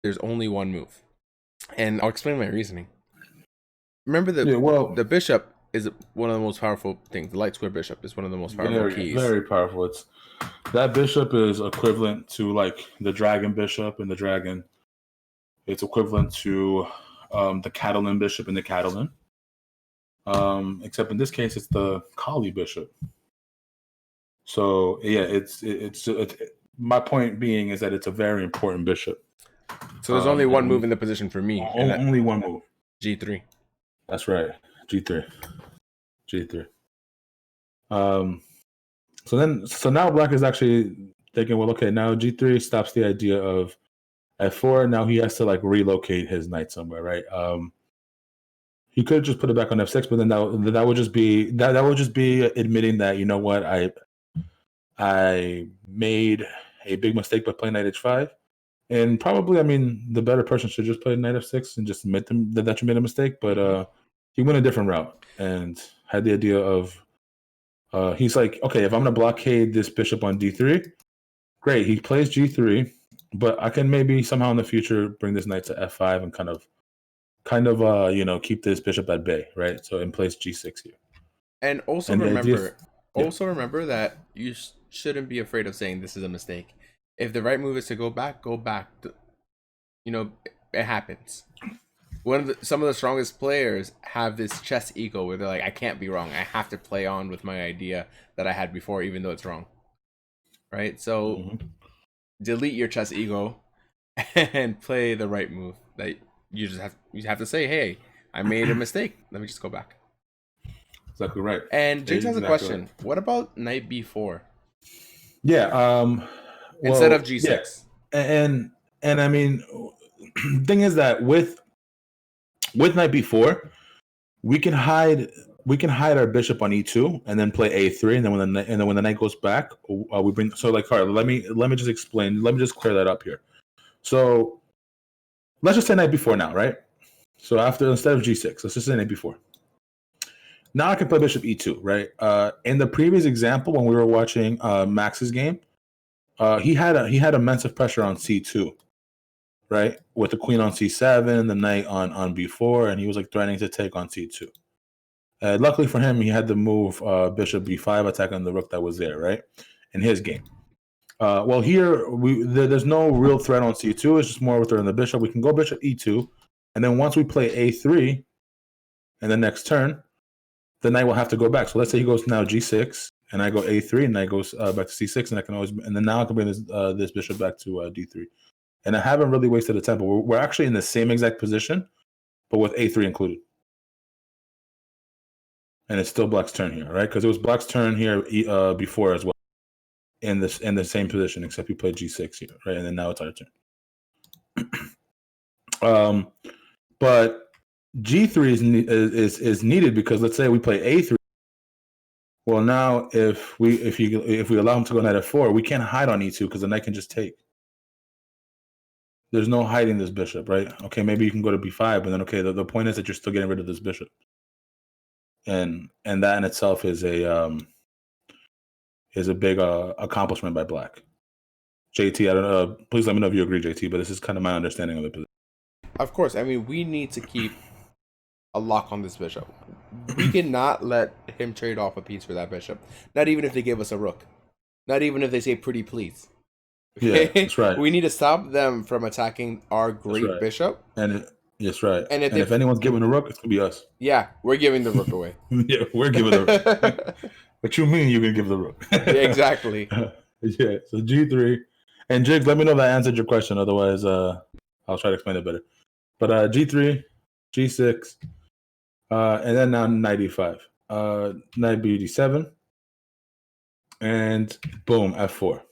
there's only one move, and I'll explain my reasoning. Remember Yeah, well, the bishop is one of the most powerful things. The light square bishop is one of the most powerful very, keys. very powerful. It's that bishop is equivalent to like the dragon bishop and the dragon. It's equivalent to the Catalan bishop and the Catalan. Except in this case, it's the Colle bishop. So yeah, it's my point being is that it's a very important bishop. So there's only one move in the position for me, and that Only one move. G3. That's right, G3, G3. Um, so now Black is actually thinking, well, okay, now G3 stops the idea of F4. Now he has to like relocate his knight somewhere, right? He could just put it back on F6, but then that would just be that would just be admitting that, you know what, I made a big mistake by playing knight H5. And probably, I mean, the better person should just play knight F6 and just admit that you made a mistake. But he went a different route and had the idea of he's like, okay, if I'm going to blockade this bishop on D3, great. He plays G3, but I can maybe somehow in the future bring this knight to F5 and kind of keep this bishop at bay, right? So in place G6 here. And also And the idea remember, is, yeah. that you shouldn't be afraid of saying this is a mistake. If the right move is to go back, go back. It happens. Some of the strongest players have this chess ego where they're like, I can't be wrong. I have to play on with my idea that I had before, even though it's wrong. Right? So delete your chess ego and play the right move. That you have to say, hey, I made a mistake. Let me just go back. Exactly right. And Jinx has a question. Right. What about knight b4? Yeah. Instead of g6. Yeah. And I mean, thing is that with knight b4, we can hide our bishop on e2 and then play a3, and then when the knight goes back, we bring. So like, all right, let me just explain. Let me just clear that up here. So let's just say knight b4 now, right? So instead of g6, let's just say knight b4. Now I can play bishop e2, right? In the previous example, when we were watching Max's game, he had immense pressure on c2, right? With the queen on c7, the knight on b4, and he was like threatening to take on c2. Luckily for him, he had to move bishop b5, attacking the rook that was there, right? In his game. Well, here there's no real threat on c2. It's just more with her in the bishop. We can go bishop e2, and then once we play a3, and the next turn, the knight will have to go back. So let's say he goes now g6, and I go a3, and knight goes back to c6, and then now I can bring this bishop back to d3. And I haven't really wasted the time, but we're actually in the same exact position, but with a3 included. And it's still Black's turn here, right? Because it was Black's turn here before as well, in the same position, except we played g6 here, right? And then now it's our turn. But g3 is needed because let's say we play a3. Well, now if we allow him to go knight f4, we can't hide on e2 because the knight can just take. There's no hiding this bishop, right? Okay, maybe you can go to b5, but then okay, the point is that you're still getting rid of this bishop, and that in itself is a big accomplishment by Black. JT, I don't know. Please let me know if you agree, JT. But this is kind of my understanding of the position. Of course, I mean we need to keep a lock on this bishop. We cannot let him trade off a piece for that bishop. Not even if they give us a rook. Not even if they say pretty please. Okay? Yeah, that's right. We need to stop them from attacking our great bishop. That's right. And if anyone's giving the rook, it's gonna be us. Yeah, we're giving the rook away. Yeah, we're giving the rook. What you mean you're gonna give the rook? Yeah, exactly. Yeah. So G3 and Jigs, let me know if that answered your question. Otherwise, I'll try to explain it better. But G3, G6, and then now knight E5, knight BD7, and boom, F4.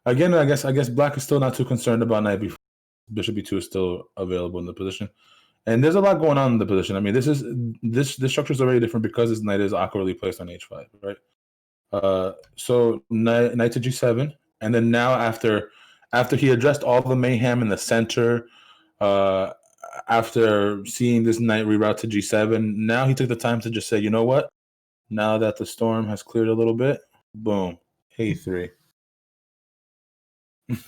Again, I guess Black is still not too concerned about knight B4. Bishop B2 is still available in the position, and there's a lot going on in the position. I mean, this structure is already different because this knight is awkwardly placed on H5, right? So knight to G7, and then now after he addressed all the mayhem in the center, after seeing this knight reroute to G7, now he took the time to just say, you know what? Now that the storm has cleared a little bit, boom, A3.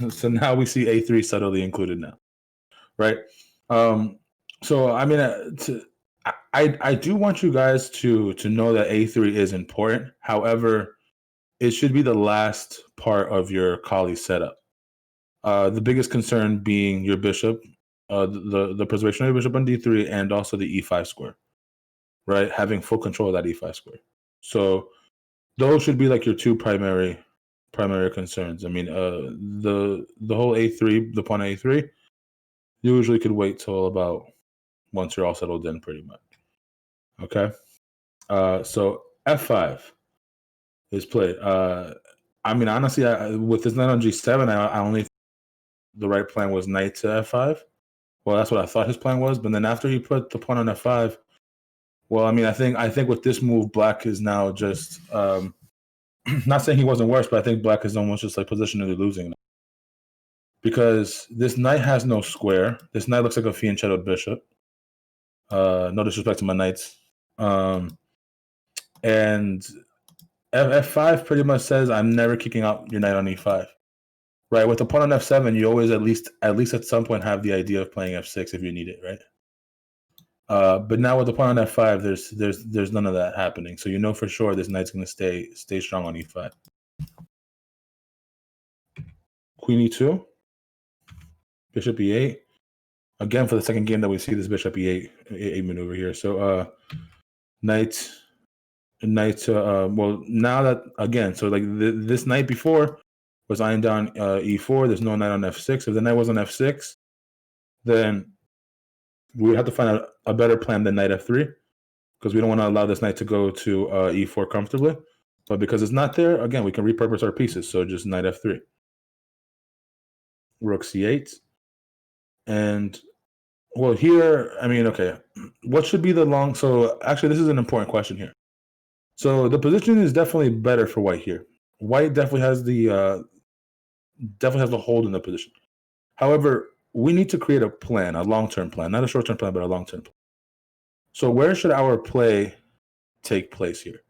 So now we see a3 subtly included now, right? So I mean, I do want you guys to know that a3 is important. However, it should be the last part of your Colle setup. The biggest concern being your bishop, the preservation of your bishop on d3, and also the e5 square, right? Having full control of that e5 square. So those should be like your two primary concerns. I mean, the whole a3, the pawn a3, usually could wait till about once you're all settled in, pretty much. Okay. So f5 is played. I mean, honestly, with this knight on g7, I only the right plan was knight to f5. Well, that's what I thought his plan was. But then after he put the pawn on f5, well, I mean, I think with this move, black is now just not saying he wasn't worse, but I think black is almost just like positionally losing because this knight has no square. This knight looks like a fianchettoed bishop. No disrespect to my knights. And f5 pretty much says I'm never kicking out your knight on e5. Right, with the pawn on f7, you always at least at some point have the idea of playing f6 if you need it, right? But now with the pawn on f5, there's none of that happening. So you know for sure this knight's going to stay strong on e5. Queen e2, bishop e8. Again, for the second game that we see this bishop e8 maneuver here. So knight. Well, now that again, so like this knight before was eyeing down e4. There's no knight on f6. If the knight was on f6, then we would have to find a better plan than knight f3 because we don't want to allow this knight to go to e4 comfortably. But because it's not there, again, we can repurpose our pieces. So just knight f3. Rook c8. And, well, here, I mean, okay, what should be the long... So, actually, this is an important question here. So, the position is definitely better for white here. White definitely has the hold in the position. However, we need to create a plan, a long-term plan, not a short-term plan, but a long-term plan. So where should our play take place here?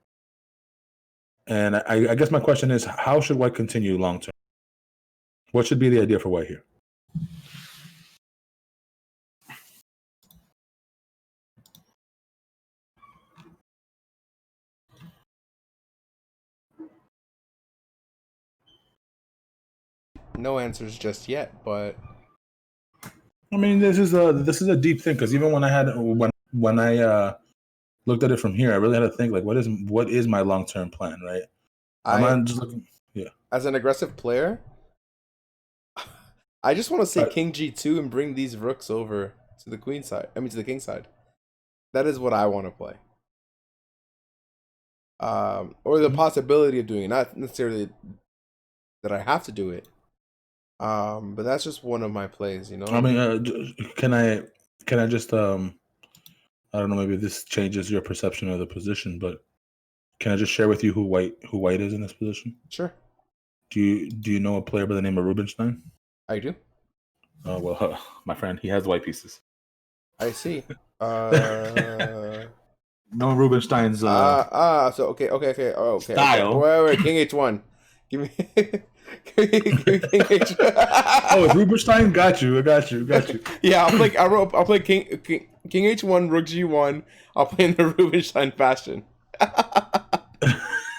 And I guess my question is, how should white continue long-term? What should be the idea for white here? No answers just yet, but I mean, this is a deep thing because even when I looked at it from here, I really had to think like, what is my long-term plan, right? I'm not just looking. Yeah. As an aggressive player, I just want to say king g2 and bring these rooks over to the queen side. I mean, to the king side. That is what I want to play. Or the possibility of doing it, not necessarily that I have to do it. But that's just one of my plays, you know. I mean, can I just I don't know, maybe this changes your perception of the position, but can I just share with you who white is in this position? Sure. Do you know a player by the name of Rubinstein? I do. Oh well, my friend, he has white pieces. I see. No Rubinstein's so okay. Oh, okay. Style. Wait, king h1. Give me king h1. Oh, Rubinstein, got you. Yeah, I'll play king h1, rook g1. I'll play in the Rubinstein fashion.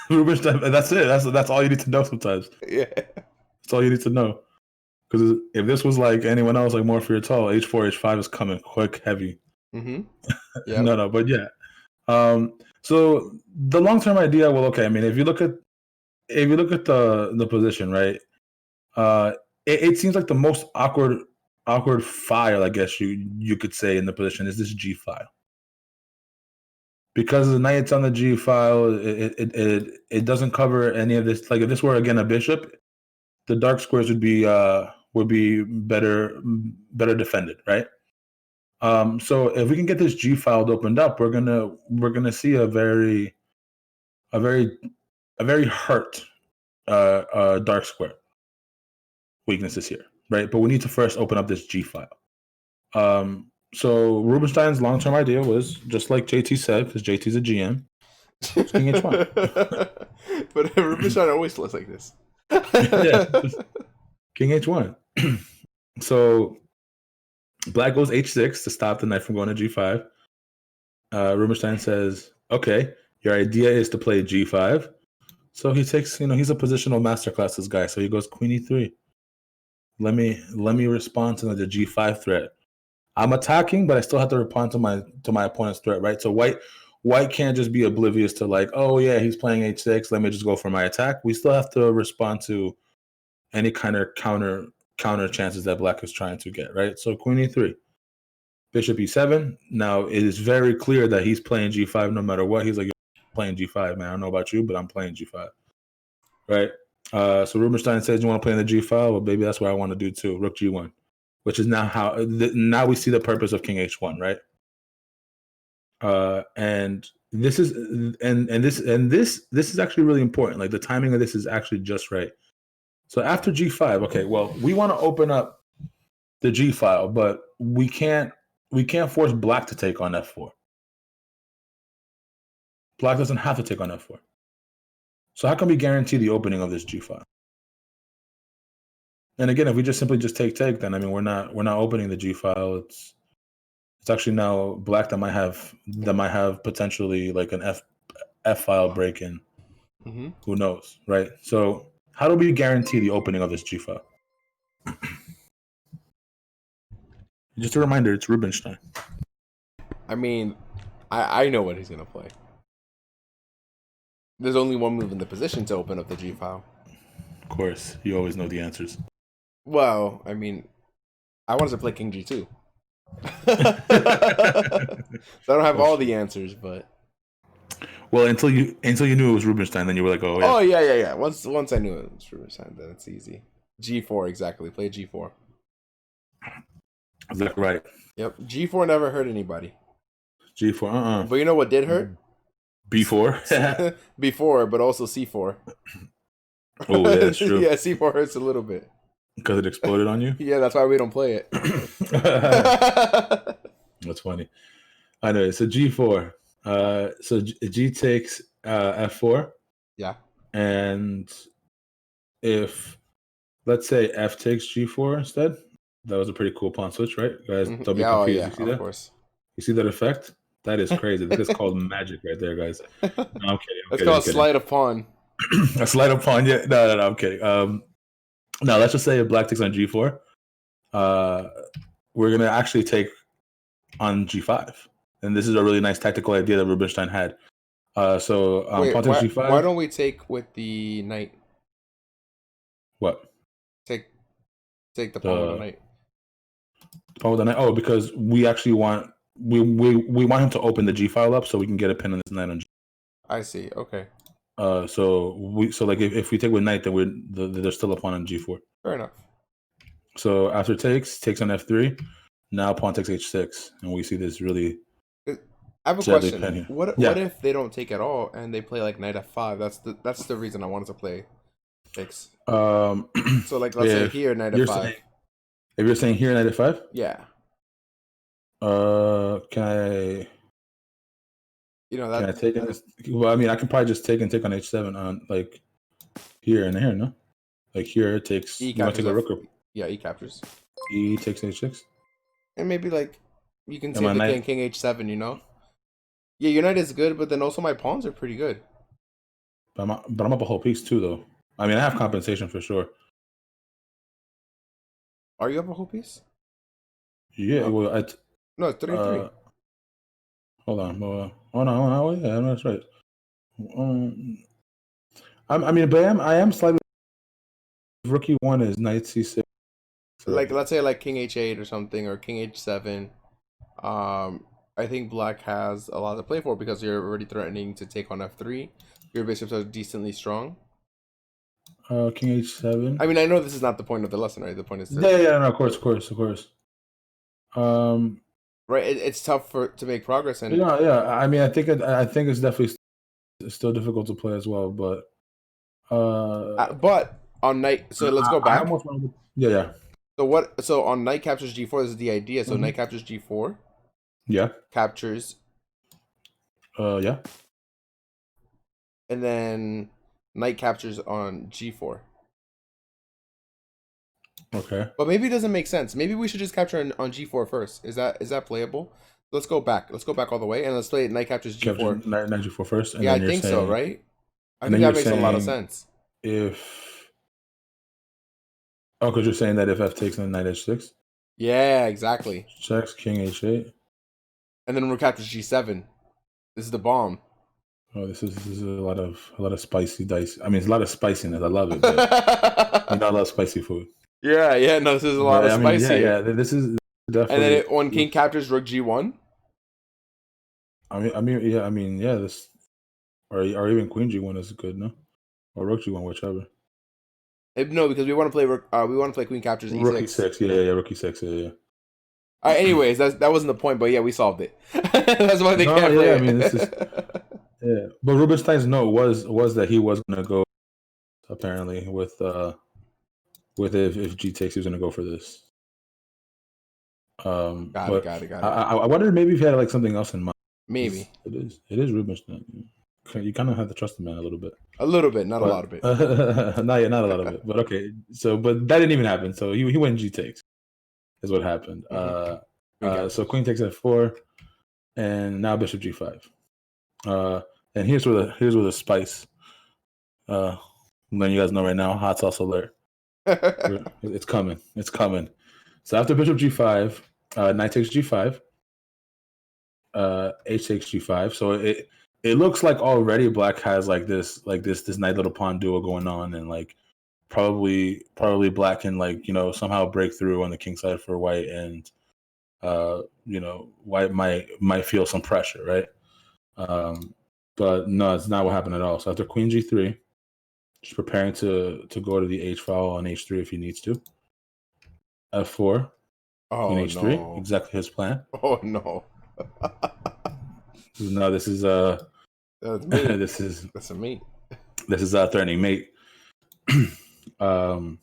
Rubinstein, that's it. That's all you need to know sometimes. Yeah. That's all you need to know. Because if this was like anyone else, like more for your tall, h4, h5 is coming quick, heavy. Mm-hmm. Yeah. No, but yeah. So the long-term idea, well, okay. I mean, if you look at the position, right? It seems like the most awkward file, I guess you could say, in the position is this G file. Because the knight's on the G file, it doesn't cover any of this. Like if this were again a bishop, the dark squares would be better defended, right? So if we can get this G file opened up, we're gonna see a very hurt dark square weaknesses here, right? But we need to first open up this G file. So Rubinstein's long-term idea was just like JT said, because JT's a GM. King h1. But Rubinstein always looks like this. Yeah. King h1. So black goes h6 to stop the knight from going to g5. Rubinstein says, okay, your idea is to play g5. So he takes, he's a positional masterclass, this guy. So he goes queen e3. Let me respond to the g5 threat. I'm attacking, but I still have to respond to my opponent's threat, right? So white can't just be oblivious to like, oh yeah, he's playing h6. Let me just go for my attack. We still have to respond to any kind of counter chances that black is trying to get, right? So queen e3, bishop e7. Now it is very clear that he's playing g5 no matter what. He's like, playing g5, man. I don't know about you, but I'm playing g5, right? So Rubinstein says you want to play in the g5. Well, baby, that's what I want to do too. Rook g1, which is now now we see the purpose of king h1, right? And this is this is actually really important. Like the timing of this is actually just right. So after g5, okay, well, we want to open up the g file, but we can't force black to take on f4. Black doesn't have to take on f4. So how can we guarantee the opening of this g file? And again, if we just simply take, then I mean we're not opening the g file. It's actually now black that might have potentially like an f file break in. Mm-hmm. Who knows, right? So how do we guarantee the opening of this g file? Just a reminder, it's Rubinstein. I mean, I know what he's gonna play. There's only one move in the position to open up the G file. Of course, you always know the answers. Well, I mean, I wanted to play King G2. So I don't have all the answers, but well, until you knew it was Rubinstein, then you were like, oh yeah. Oh yeah. Once I knew it was Rubinstein, then it's easy. G4 exactly. Play G4. Is that right? Yep. G4 never hurt anybody. G4. But you know what did hurt? B4. Before, but also C4. Oh, yeah, that's true. Yeah, C4 hurts a little bit. Because it exploded on you? Yeah, that's why we don't play it. That's funny. I know. So G4. So G takes F4. Yeah. And if, let's say, F takes G4 instead, that was a pretty cool pawn switch, right? Guys, don't be confused. Oh, yeah, you see of that? course. You see that effect? That is crazy. That is called magic right there, guys. No, I'm kidding. That's called sleight of pawn. A sleight of pawn? Yeah. No, I'm kidding. Now, let's just say if black takes on G4, we're going to actually take on G5. And this is a really nice tactical idea that Rubinstein had. Wait, pawn takes G5. Why don't we take with the knight? What? Take the pawn with the knight. Pawn with the knight? Oh, because we actually want we want him to open the G file up so we can get a pin on this knight on G. I see. Okay. So like if we take with knight, then there's still a pawn on G4. Fair enough. So after takes on F3, now pawn takes H6, and we see this really. I have a question. What if they don't take at all and they play like knight F5? That's the reason I wanted to play takes. So like let's say here knight F5. If you're saying here knight F5? Yeah. Can I? You know that. Can I take it? Well, I mean, I can probably just take on H7 on like here and here, no? Like here it takes. E you want to take a rook? Yeah, E captures. E takes H6. And maybe like you can take the king H7. You know. Yeah, your knight is good, but then also my pawns are pretty good. But I'm up a whole piece too, though. I mean, I have compensation for sure. Are you up a whole piece? Yeah. No. Well, No, it's 3-3. Hold on. Oh no. Yeah, that's right. I mean, but I am slightly. Rookie one is knight C6. Like let's say like king H8 or something, or king H7. I think black has a lot to play for because you're already threatening to take on F3. Your bishops are decently strong. King H7. I mean, I know this is not the point of the lesson, right? The point is no, of course. Right, it's tough to make progress and yeah. I mean, I think it's definitely still difficult to play as well, but on knight. So let's go back. Yeah. So on knight captures G4. This is the idea. So knight captures G4. Yeah. Captures. Yeah. And then knight captures on G4. Okay. But maybe it doesn't make sense. Maybe we should just capture on G4 first. Is that playable? Let's go back. Let's go back all the way and let's play knight captures Capture G4. knight G4 first, Yeah, I think so, right? I and think then that you're makes a lot of saying sense. if because you're saying that if F takes, then knight H6 Yeah, exactly. checks, king H8. And then we'll capture G7. This is the bomb. Oh, this is a lot of spicy dice. I mean, it's a lot of spiciness. I love it, but you know, I love spicy food. Yeah, no, this is a lot But of I mean, spice here. this is And then definitely. when king captures rook G1. Yeah. This or even queen G1 is good, no? Or rook G1, whichever. No, because we want to play queen captures Rook E6. E6, yeah. Rook E6, yeah. All right, anyways, that wasn't the point, but yeah, we solved it. That's why they No, can't yeah. play I mean, this is it. yeah. But Rubinstein's note was that he was gonna go apparently with if G takes, he was gonna go for this. Got it, But got it, got it. I wondered maybe if he had like something else in mind. Maybe It is Rubinstein. You kind of have to trust the man a little bit, a little bit, not a lot but of it. not a lot of it. But okay, but that didn't even happen. So he went G takes is what happened. So queen takes F4, and now bishop G5. And here's where the spice. I'm letting you guys know right now, hot sauce alert. It's coming. It's coming. So after bishop G5, knight takes G5. H takes G5. So it looks like already black has this nice little pawn duo going on, and like probably black can somehow break through on the king side for white, and white might feel some pressure, right? But no, it's not what happened at all. So after queen G3, just preparing to go to the H file on H3 if he needs to. F4, queen Oh H3, no! exactly his plan. Oh no! No, this is That's me. this is That's me. threatening mate. Only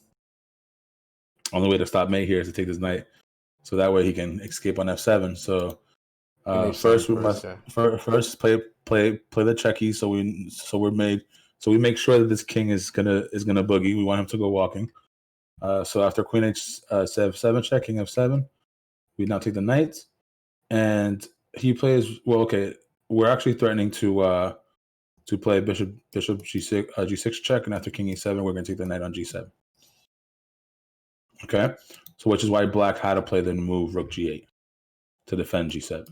way to stop mate here is to take this knight, so that way he can escape on F7. So H7 first we first, must yeah. first play the checky, so we make sure that this king is gonna boogie. We want him to go walking. So after queen H7 check, king F7, we now take the knight, and he plays well. Okay, we're actually threatening to play bishop G6 G6 check, and after king E7, we're going to take the knight on G7. Okay, so which is why black had to play the move rook G8 to defend G7.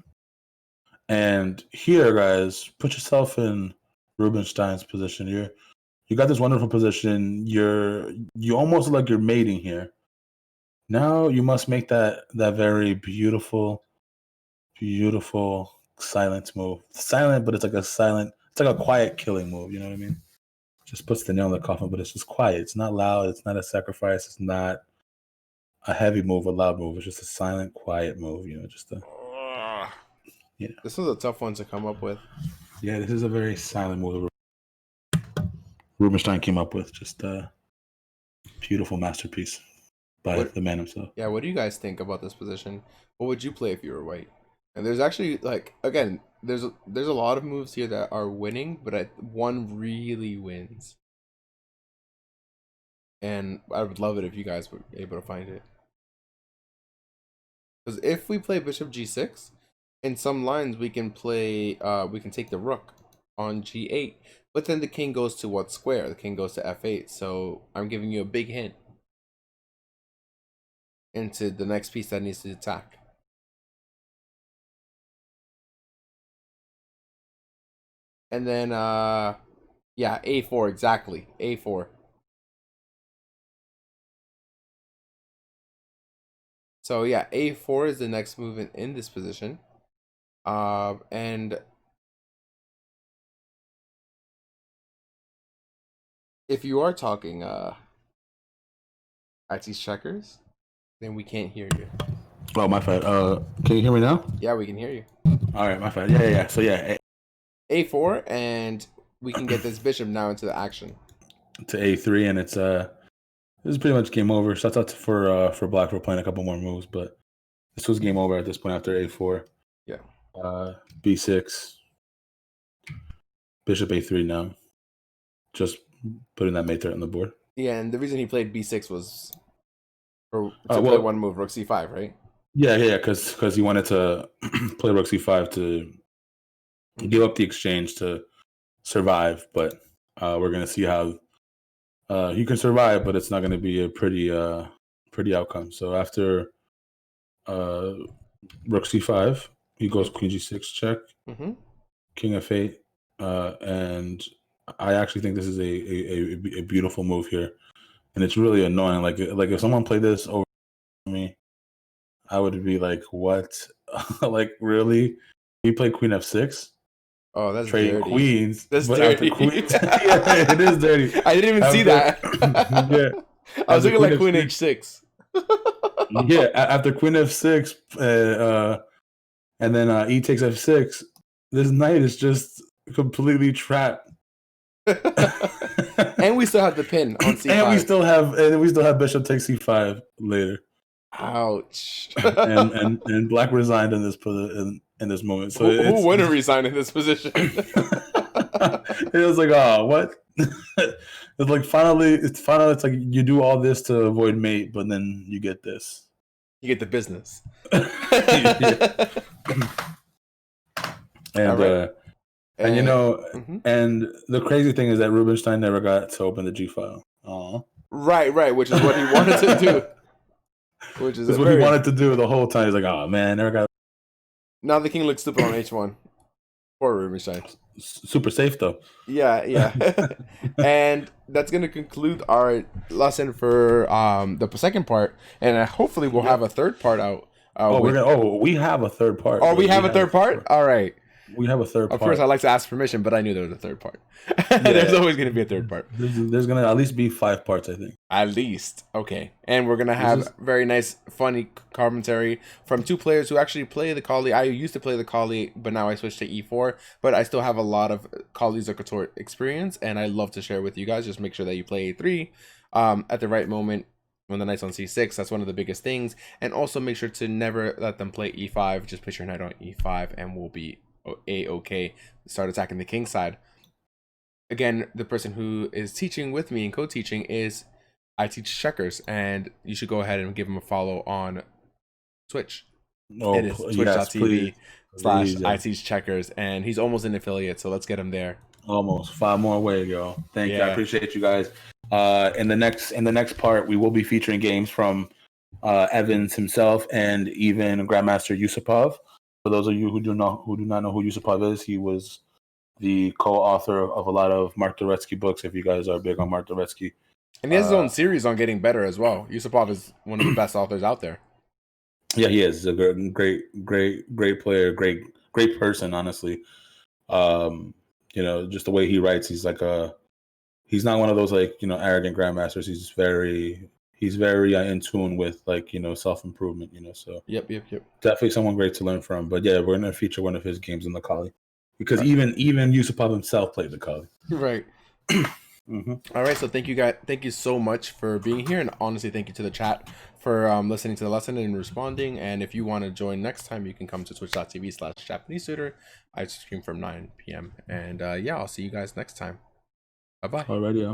And here, guys, put yourself in Rubinstein's position. You got this wonderful position. You almost look like you're mating here. Now you must make that very beautiful silent move. Silent, but it's like a silent. It's like a quiet killing move. You know what I mean? Just puts the nail in the coffin, but it's just quiet. It's not loud. It's not a sacrifice. It's not a heavy move, a loud move. It's just a silent, quiet move. Just a This was a tough one to come up with. Yeah, this is a very silent move Rubinstein came up with. Just a beautiful masterpiece by the man himself. Yeah, what do you guys think about this position? What would you play if you were white? And there's actually again, there's a lot of moves here that are winning, but one really wins. And I would love it if you guys were able to find it. Because if we play bishop G6, in some lines we can take the rook on G8, but then the king goes to what square? The king goes to F8. So I'm giving you a big hint into the next piece that needs to attack. And then yeah, A4, exactly. A4. So yeah, A4 is the next movement in this position. And if you are talking at these checkers, then we can't hear you. Oh, my bad. Can you hear me now? Yeah, we can hear you. All right, my bad. Yeah. So yeah, A4, and we can get this bishop now into the action. to A3, and it's this is pretty much game over. Shout out for black for playing a couple more moves, but this was game over at this point after A4. Yeah. B6, bishop A3 now. Just putting that mate threat on the board. Yeah, and the reason he played B6 was Or to play Well, one move, rook c5, right? yeah, because he wanted to play rook c5 to give up the exchange to survive, but we're gonna see how he can survive, but it's not gonna be a pretty outcome. So after uh, rook c5, he goes queen g6 check, king f8, and I actually think this is a beautiful move here, and it's really annoying. Like if someone played this over me, I would be like, what? Like really? He played queen f6, Oh, that's trading dirty. queens, That's but after dirty. queen, yeah, it is dirty. I didn't even see After that. yeah, I was after looking queen like queen f6, h6. yeah, after queen f6, and then e takes f6. This knight is just completely trapped. And we still have the pin on c5. and we still have bishop takes c5 later. Ouch. And black resigned in this moment. So Who wouldn't resign in this position? It was like, oh, what? It's like finally it's like you do all this to avoid mate, but then you get this. You get the business. And All right. and you know, and the crazy thing is that Rubinstein never got to open the G file. Right, which is what he wanted to do. Which is what he wanted to do the whole time. He's like, oh man, never got. Now the king looks stupid on h1. Poor Rubinstein. Super safe though. Yeah. And that's gonna conclude our lesson for the second part, and hopefully we'll have a third part out. We have a third part. Oh, we have a third part. All right. We have a third part. Of course, I like to ask permission, but I knew there was a third part. There's always going to be a third part. There's going to at least be 5 parts, I think. At least. Okay. And we're going to have very nice, funny commentary from 2 players who actually play the Colle. I used to play the Colle, but now I switched to E4. But I still have a lot of Colle-Zukertort experience, and I love to share with you guys. Just make sure that you play A3 at the right moment. When the knight's on c6, that's one of the biggest things. And also make sure to never let them play e5. Just put your knight on e5, and we'll be a-okay. Start attacking the king side. Again, the person who is teaching with me and co-teaching is I Teach Checkers, and you should go ahead and give him a follow on Twitch. It is twitch.tv/ I Teach Checkers, and he's almost an affiliate, so let's get him there. Almost 5 more away, yo. Thank you. I appreciate you guys. In the next part, we will be featuring games from Evans himself and even Grandmaster Yusupov. For those of you who do not know who Yusupov is, he was the co-author of a lot of Mark Dvoretsky books. If you guys are big on Mark Dvoretsky, and he has his own series on getting better as well. Yusupov is one of the best authors out there. Yeah, he is a great player, great person. Honestly, just the way he writes, he's not one of those arrogant grandmasters. He's very in tune with self-improvement, so yep, definitely someone great to learn from. But yeah, we're gonna feature one of his games in the Colle, because even Yusupov himself played the Colle. Right. All right, so thank you so much for being here, and honestly thank you to the chat for listening to the lesson and responding. And if you want to join next time, you can come to twitch.tv/Japanesetutor. I stream from 9 p.m. and I'll see you guys next time. Bye-bye. Alrighty.